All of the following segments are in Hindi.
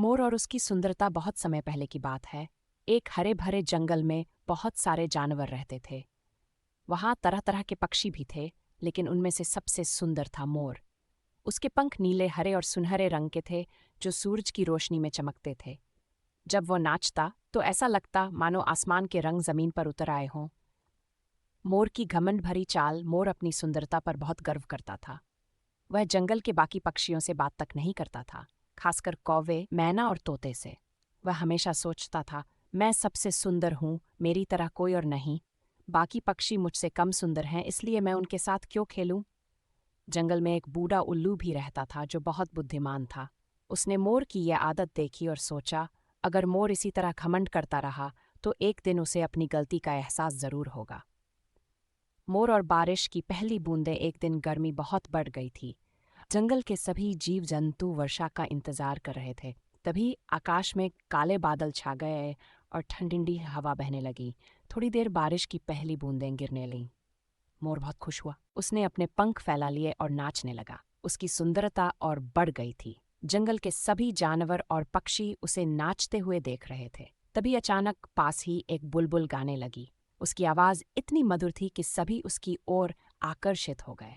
मोर और उसकी सुंदरता। बहुत समय पहले की बात है। एक हरे भरे जंगल में बहुत सारे जानवर रहते थे। वहां तरह तरह के पक्षी भी थे, लेकिन उनमें से सबसे सुंदर था मोर। उसके पंख नीले, हरे और सुनहरे रंग के थे, जो सूरज की रोशनी में चमकते थे। जब वो नाचता तो ऐसा लगता मानो आसमान के रंग जमीन पर उतर आए हों। मोर की घमंड भरी चाल। मोर अपनी सुंदरता पर बहुत गर्व करता था। वह जंगल के बाकी पक्षियों से बात तक नहीं करता था, खासकर कौवे, मैना और तोते से। वह हमेशा सोचता था, मैं सबसे सुंदर हूँ, मेरी तरह कोई और नहीं। बाकी पक्षी मुझसे कम सुंदर हैं, इसलिए मैं उनके साथ क्यों खेलूं? जंगल में एक बूढ़ा उल्लू भी रहता था, जो बहुत बुद्धिमान था। उसने मोर की यह आदत देखी और सोचा, अगर मोर इसी तरह घमंड करता रहा तो एक दिन उसे अपनी गलती का एहसास जरूर होगा। मोर और बारिश की पहली बूंदें। एक दिन गर्मी बहुत बढ़ गई थी। जंगल के सभी जीव जंतु वर्षा का इंतजार कर रहे थे। तभी आकाश में काले बादल छा गए और ठंडी हवा बहने लगी। थोड़ी देर बारिश की पहली बूंदें गिरने लगीं। मोर बहुत खुश हुआ। उसने अपने पंख फैला लिए और नाचने लगा। उसकी सुंदरता और बढ़ गई थी। जंगल के सभी जानवर और पक्षी उसे नाचते हुए देख रहे थे। तभी अचानक पास ही एक बुलबुल गाने लगी। उसकी आवाज इतनी मधुर थी कि सभी उसकी ओर आकर्षित हो गए।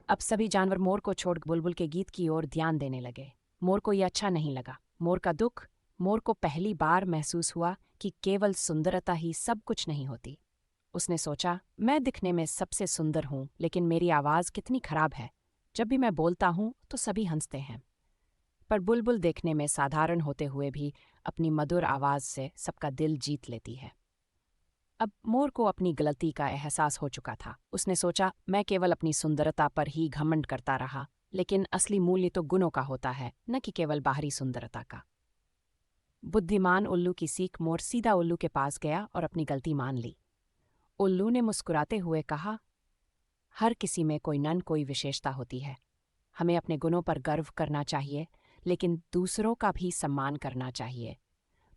अब सभी जानवर मोर को छोड़ बुलबुल के गीत की ओर ध्यान देने लगे। मोर को यह अच्छा नहीं लगा। मोर का दुख। मोर को पहली बार महसूस हुआ कि केवल सुंदरता ही सब कुछ नहीं होती। उसने सोचा, मैं दिखने में सबसे सुंदर हूं, लेकिन मेरी आवाज कितनी खराब है। जब भी मैं बोलता हूं तो सभी हंसते हैं। पर बुलबुल देखने में साधारण होते हुए भी अपनी मधुर आवाज से सबका दिल जीत लेती है। अब मोर को अपनी गलती का एहसास हो चुका था। उसने सोचा, मैं केवल अपनी सुंदरता पर ही घमंड करता रहा, लेकिन असली मूल्य तो गुणों का होता है, न कि केवल बाहरी सुंदरता का। बुद्धिमान उल्लू की सीख। मोर सीधा उल्लू के पास गया और अपनी गलती मान ली। उल्लू ने मुस्कुराते हुए कहा, हर किसी में कोई न कोई विशेषता होती है। हमें अपने गुणों पर गर्व करना चाहिए, लेकिन दूसरों का भी सम्मान करना चाहिए।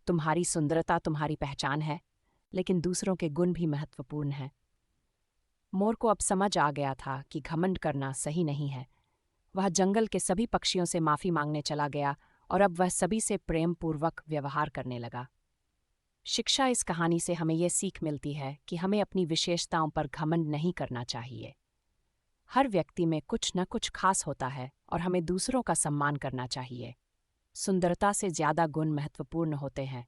तुम्हारी सुंदरता तुम्हारी पहचान है, लेकिन दूसरों के गुण भी महत्वपूर्ण हैं। मोर को अब समझ आ गया था कि घमंड करना सही नहीं है। वह जंगल के सभी पक्षियों से माफी मांगने चला गया और अब वह सभी से प्रेम पूर्वक व्यवहार करने लगा। शिक्षा। इस कहानी से हमें यह सीख मिलती है कि हमें अपनी विशेषताओं पर घमंड नहीं करना चाहिए। हर व्यक्ति में कुछ न कुछ खास होता है और हमें दूसरों का सम्मान करना चाहिए। सुंदरता से ज्यादा गुण महत्वपूर्ण होते हैं।